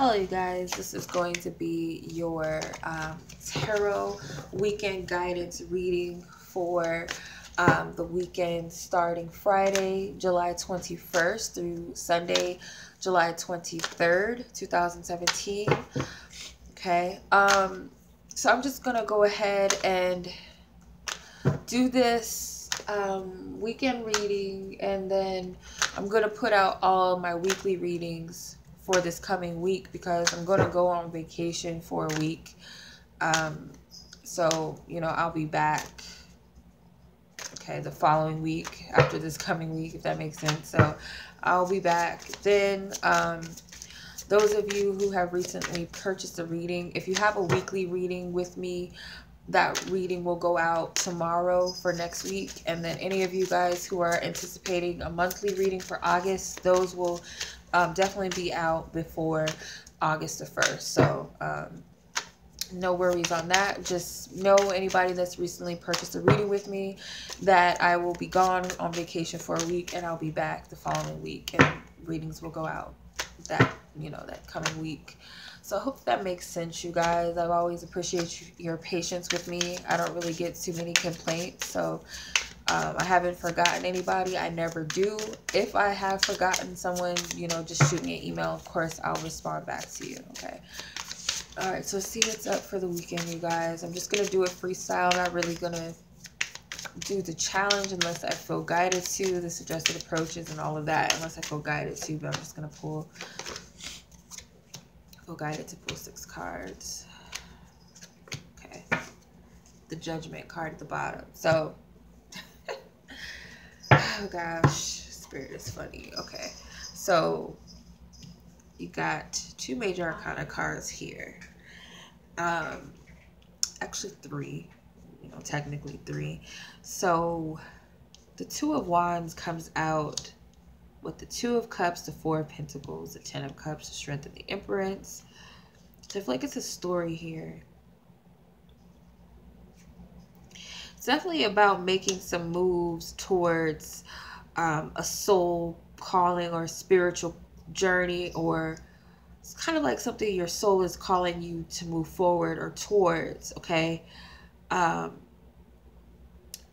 Hello, you guys. This is going to be your tarot weekend guidance reading for the weekend starting Friday, July 21st through Sunday, July 23rd, 2017. Okay. So I'm just going to go ahead and do this weekend reading, and then I'm going to put out all my weekly readings for this coming week because I'm going to go on vacation for a week. So, I'll be back, the following week after this coming week, if that makes sense. So I'll be back then. Those of you who have recently purchased a reading, if you have a weekly reading with me, that reading will go out tomorrow for next week. And then any of you guys who are anticipating a monthly reading for August, those will definitely be out before August the 1st. So no worries on that. Just know, anybody that's recently purchased a reading with me, that I will be gone on vacation for a week and I'll be back the following week, and readings will go out that coming week. So I hope that makes sense, you guys. I've always appreciated your patience with me. I don't really get too many complaints, so I haven't forgotten anybody. I never do. If I have forgotten someone, just shoot me an email. Of course, I'll respond back to you, okay? All right, so see what's up for the weekend, you guys. I'm just going to do a freestyle. I'm not really going to do the challenge unless I feel guided to, the suggested approaches and all of that, unless I feel guided to, but I'm just going to feel guided to pull 6 cards. Okay. The Judgment card at the bottom. So, oh gosh, Spirit is funny. Okay. So, you got 2 major arcana cards here. Actually 3. Technically 3. So, the 2 of Wands comes out with the 2 of Cups, the 4 of Pentacles, the 10 of Cups, the Strength, and the Empress. So I feel like it's a story here. It's definitely about making some moves towards a soul calling or a spiritual journey, or it's kind of like something your soul is calling you to move forward or towards, okay?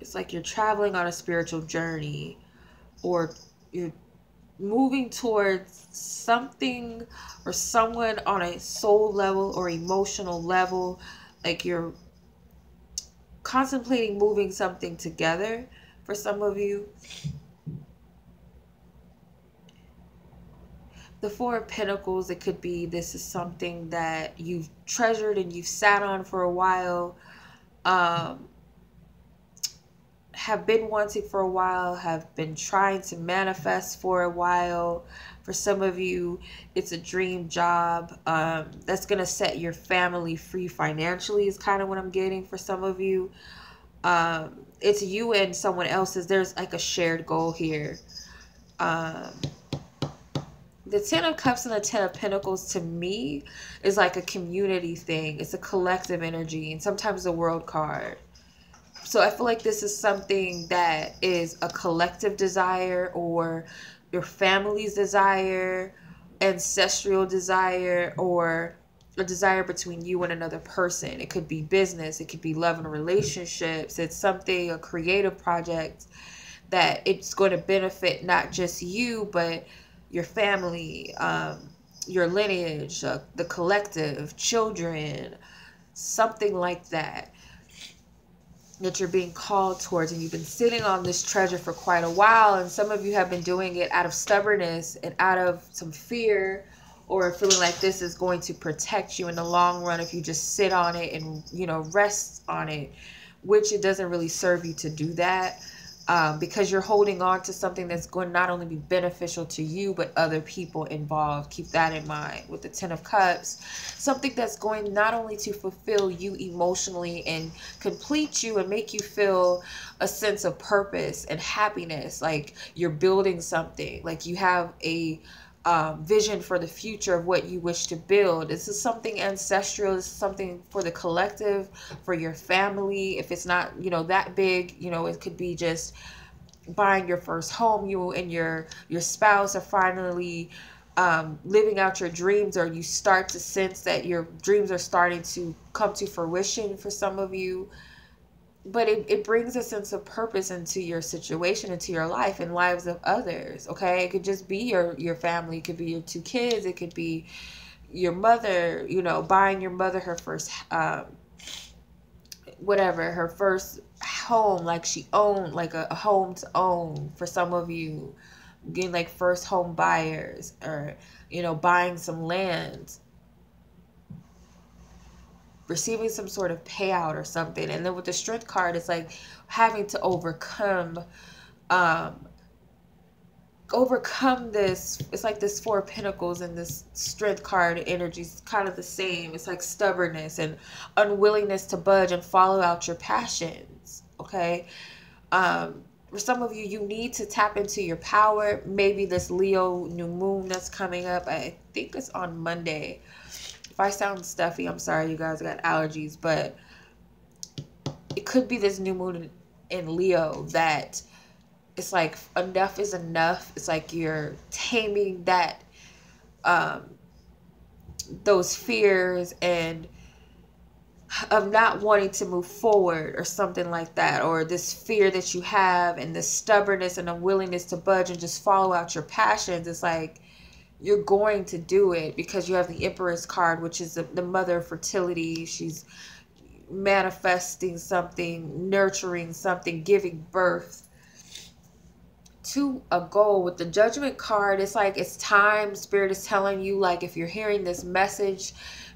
It's like you're traveling on a spiritual journey, or you're moving towards something or someone on a soul level or emotional level. Like you're contemplating moving something together for some of you. The 4 of Pentacles, it could be this is something that you've treasured and you've sat on for a while, have been wanting for a while, have been trying to manifest for a while. For some of you, it's a dream job that's going to set your family free financially is kind of what I'm getting for some of you. It's you and someone else's. There's like a shared goal here. The 10 of Cups and the 10 of Pentacles to me is like a community thing. It's a collective energy, and sometimes the World card. So I feel like this is something that is a collective desire, or your family's desire, ancestral desire, or a desire between you and another person. It could be business. It could be love and relationships. It's something, a creative project that it's going to benefit not just you, but your family, your lineage, the collective, children, something like that. That you're being called towards, and you've been sitting on this treasure for quite a while, and some of you have been doing it out of stubbornness and out of some fear, or feeling like this is going to protect you in the long run if you just sit on it and rest on it, which it doesn't really serve you to do that, because you're holding on to something that's going to not only be beneficial to you but other people involved. Keep that in mind. With the 10 of Cups, something that's going not only to fulfill you emotionally and complete you and make you feel a sense of purpose and happiness, like you're building something, like you have a vision for the future of what you wish to build. This is something ancestral. This is something for the collective, for your family. If it's not, that big, it could be just buying your first home. You and your spouse are finally living out your dreams, or you start to sense that your dreams are starting to come to fruition for some of you. But it brings a sense of purpose into your situation, into your life, and lives of others. Okay, it could just be your family, it could be your 2 kids, it could be your mother, you know, buying your mother her first whatever, her first home, like she owned, like a home to own. For some of you, getting like first home buyers, or, you know, buying some land, receiving some sort of payout or something. And then with the strength card, it's like having to um overcome this. It's like this 4 of Pentacles, and this strength card energy is kind of the same. It's like stubbornness and unwillingness to budge and follow out your passions. Okay, for some of you, you need to tap into your power. Maybe this Leo new moon that's coming up, I think it's on Monday. If I sound stuffy, I'm sorry, you guys, I got allergies. But it could be this new moon in Leo that it's like enough is enough. It's like you're taming that, those fears and of not wanting to move forward, or something like that, or this fear that you have, and this stubbornness and unwillingness to budge and just follow out your passions. It's like you're going to do it because you have the Empress card, which is the mother of fertility. She's manifesting something, nurturing something, giving birth to a goal. With the Judgment card, it's like it's time. Spirit is telling you, like, if you're hearing this message,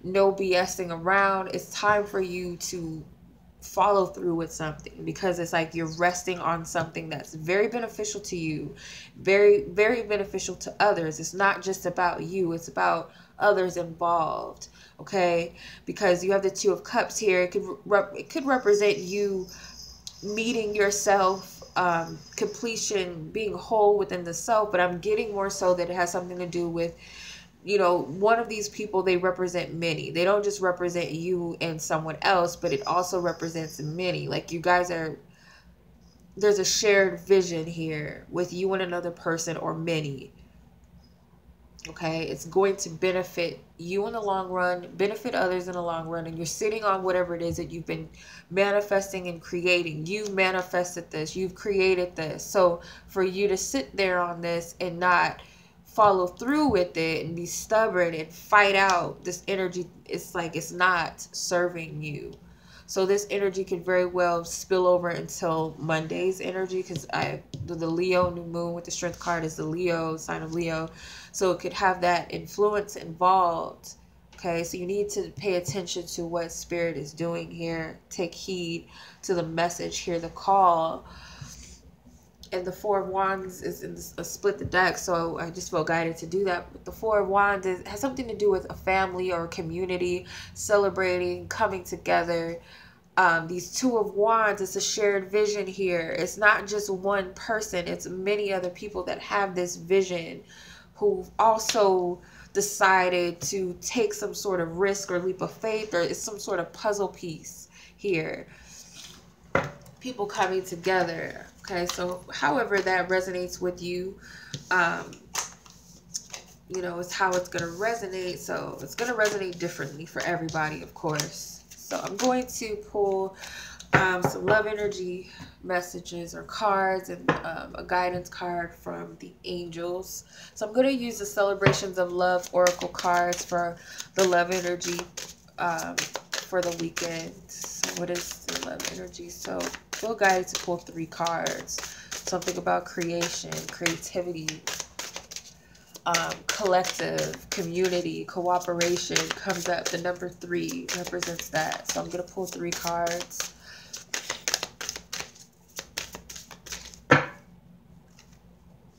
no BSing around. It's time for you to follow through with something, because it's like you're resting on something that's very beneficial to you, very, very beneficial to others. It's not just about you, it's about others involved. Okay, because you have the 2 of Cups here. It could represent you meeting yourself, completion, being whole within the self. But I'm getting more so that it has something to do with, you know, one of these people, they represent many. They don't just represent you and someone else, but it also represents many. Like, you guys are, there's a shared vision here with you and another person, or many. Okay, it's going to benefit you in the long run, benefit others in the long run, and you're sitting on whatever it is that you've been manifesting and creating. You manifested this, you've created this. So for you to sit there on this and not follow through with it and be stubborn and fight out this energy, it's like it's not serving you. So this energy could very well spill over until Monday's energy, because the Leo new moon with the Strength card is the Leo, sign of Leo. So it could have that influence involved. Okay, so you need to pay attention to what Spirit is doing here. Take heed to the message, hear the call. And the 4 of Wands is in a split the deck, so I just felt guided to do that. But the 4 of Wands has something to do with a family or a community, celebrating, coming together. These 2 of Wands, it's a shared vision here. It's not just one person, it's many other people that have this vision, who've also decided to take some sort of risk or leap of faith, or it's some sort of puzzle piece here. People coming together. Okay, so however that resonates with you, you know, it's how it's going to resonate. So it's going to resonate differently for everybody, of course. So I'm going to pull some love energy messages or cards, and a guidance card from the angels. So I'm going to use the Celebrations of Love Oracle cards for the love energy for the weekend. So what is the love energy? So feel guided to pull 3 cards. Something about creation, creativity, collective, community, cooperation comes up. The number 3 represents that. So I'm going to pull 3 cards.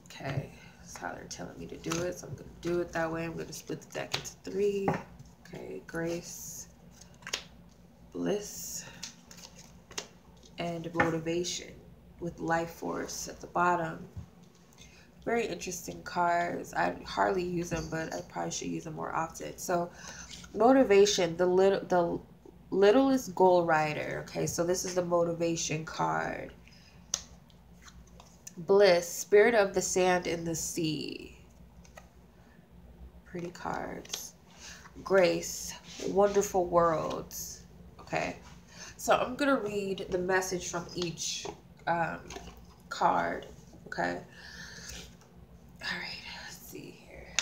Okay, that's how they're telling me to do it. So I'm going to do it that way. I'm going to split the deck into 3. Okay, grace, bliss, and motivation with life force at the bottom. Very interesting cards. I hardly use them, but I probably should use them more often. So motivation, the littlest goal rider. Okay, so this is the motivation card. Bliss, spirit of the sand and the sea. Pretty cards. Grace. Wonderful worlds. Okay. So I'm going to read the message from each card. Okay. All right. Let's see here.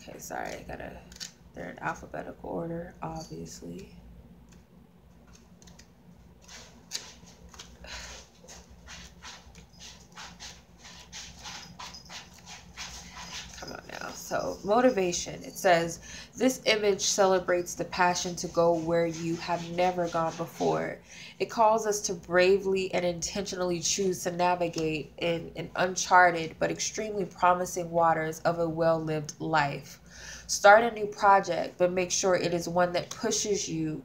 Okay. Sorry. They're in alphabetical order, obviously. So motivation, it says, this image celebrates the passion to go where you have never gone before. It calls us to bravely and intentionally choose to navigate in uncharted but extremely promising waters of a well-lived life. Start a new project, but make sure it is one that pushes you,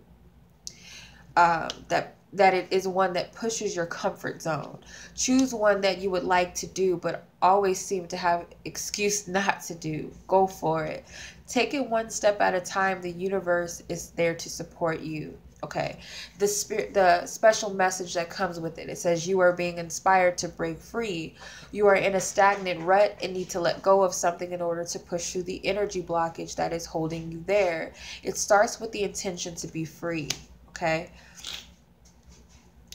that it is one that pushes your comfort zone. Choose one that you would like to do but always seem to have excuse not to do. Go for it. Take it one step at a time. The universe is there to support you. Okay. The special message that comes with it. It says you are being inspired to break free. You are in a stagnant rut and need to let go of something in order to push through the energy blockage that is holding you there. It starts with the intention to be free. Okay.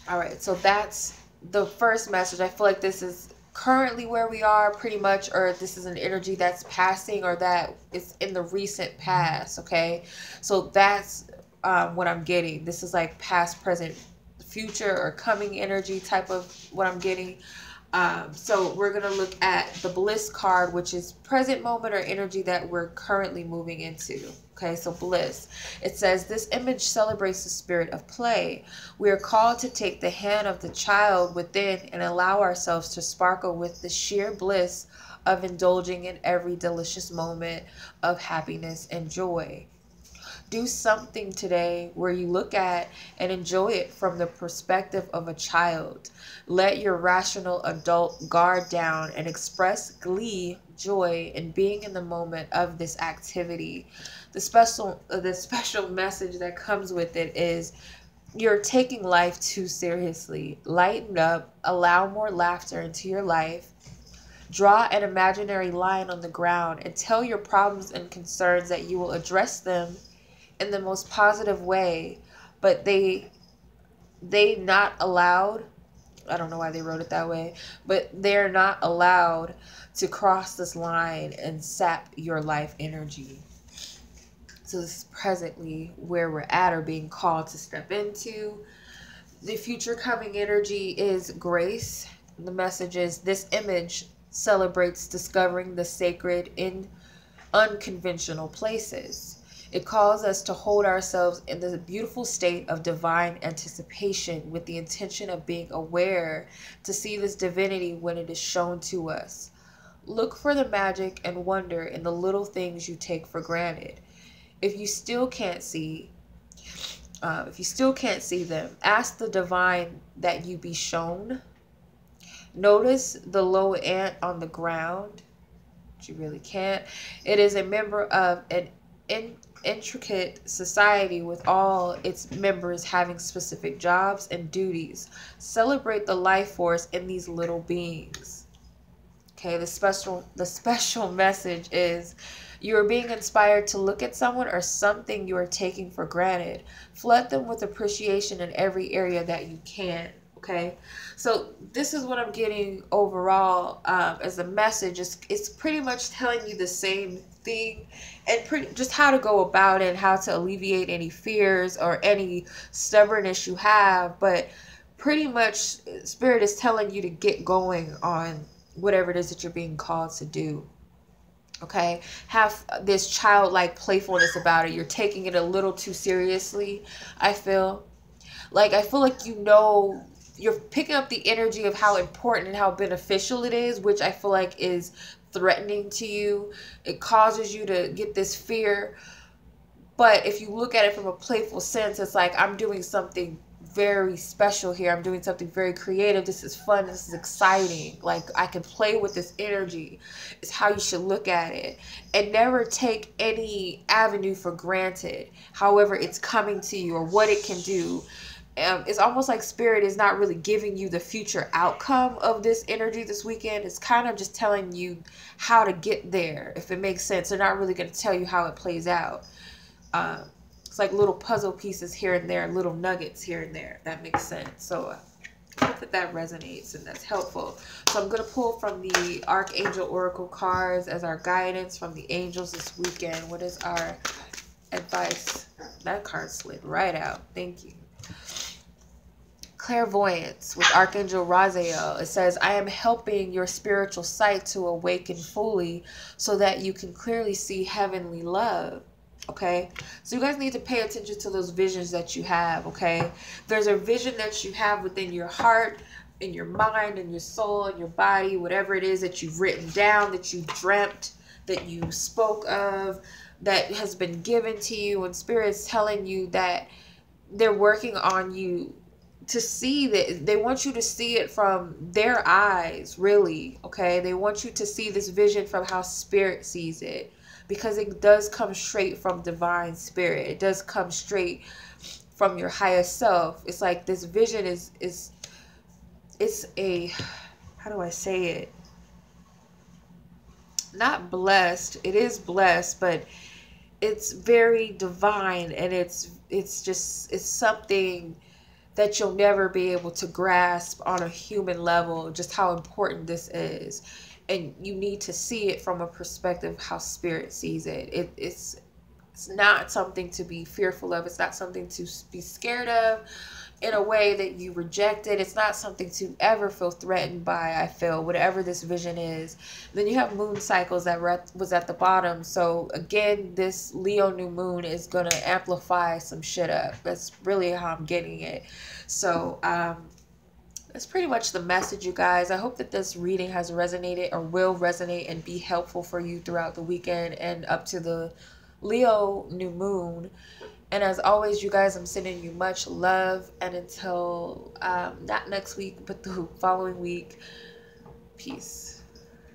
All right, so that's the first message. I feel like this is currently where we are pretty much, or this is an energy that's passing, or that is in the recent past, okay? So that's what I'm getting. This is like past, present, future, or coming energy type of what I'm getting. So we're going to look at the bliss card, which is present moment or energy that we're currently moving into. Okay, so bliss. It says, this image celebrates the spirit of play. We are called to take the hand of the child within and allow ourselves to sparkle with the sheer bliss of indulging in every delicious moment of happiness and joy. Do something today where you look at and enjoy it from the perspective of a child. Let your rational adult guard down and express glee, joy, in being in the moment of this activity. The special message that comes with it is, you're taking life too seriously. Lighten up, allow more laughter into your life. Draw an imaginary line on the ground and tell your problems and concerns that you will address them in the most positive way, but they not allowed, I don't know why they wrote it that way, but they're not allowed to cross this line and sap your life energy. So this is presently where we're at, or being called to step into. The future coming energy is grace. The message is, this image celebrates discovering the sacred in unconventional places. It calls us to hold ourselves in the beautiful state of divine anticipation with the intention of being aware to see this divinity when it is shown to us. Look for the magic and wonder in the little things you take for granted. If you still can't see them, ask the divine that you be shown. Notice the low ant on the ground. You really can't. It is a member of an intricate society with all its members having specific jobs and duties. Celebrate the life force in these little beings. Okay, the special message is, you are being inspired to look at someone or something you are taking for granted. Flood them with appreciation in every area that you can. Okay, so this is what I'm getting overall as a message. It's pretty much telling you the same thing, and just how to go about it, how to alleviate any fears or any stubbornness you have. But pretty much Spirit is telling you to get going on whatever it is that you're being called to do. Okay, have this childlike playfulness about it. You're taking it a little too seriously. I feel like you're picking up the energy of how important and how beneficial it is, which I feel like is threatening to you. It causes you to get this fear. But if you look at it from a playful sense, it's like, I'm doing something very special here. I'm doing something very creative. This is fun. This is exciting. Like, I can play with this energy. It's how you should look at it. And never take any avenue for granted, however it's coming to you or what it can do. it's almost like spirit is not really giving you the future outcome of this energy this weekend. It's kind of just telling you how to get there, if it makes sense. They're not really going to tell you how it plays out. It's like little puzzle pieces here and there, little nuggets here and there. If that makes sense. So I hope that resonates and that's helpful. So I'm going to pull from the Archangel Oracle cards as our guidance from the angels this weekend. What is our advice? That card slid right out. Thank you. Clairvoyance with Archangel Raziel. It says, I am helping your spiritual sight to awaken fully so that you can clearly see heavenly love. Okay, so you guys need to pay attention to those visions that you have. Okay, there's a vision that you have within your heart, in your mind, in your soul, in your body, whatever it is that you've written down, that you dreamt, that you spoke of, that has been given to you, and Spirit's telling you that they're working on you to see that. They want you to see it from their eyes, really. Okay, they want you to see this vision from how Spirit sees it, because it does come straight from divine spirit. It does come straight from your highest self. It's like this vision is it's a, how do I say it? Not blessed. It is blessed, but it's very divine, and it's something that you'll never be able to grasp on a human level, just how important this is. And you need to see it from a perspective how Spirit sees it. It's not something to be fearful of. It's not something to be scared of in a way that you reject it. It's not something to ever feel threatened by, I feel, whatever this vision is. Then you have moon cycles that was at the bottom. So again, this Leo new moon is going to amplify some shit up. That's really how I'm getting it. So, that's pretty much the message, you guys. I hope that this reading has resonated or will resonate and be helpful for you throughout the weekend and up to the Leo new moon. And as always, you guys, I'm sending you much love. And until not next week, but the following week, peace.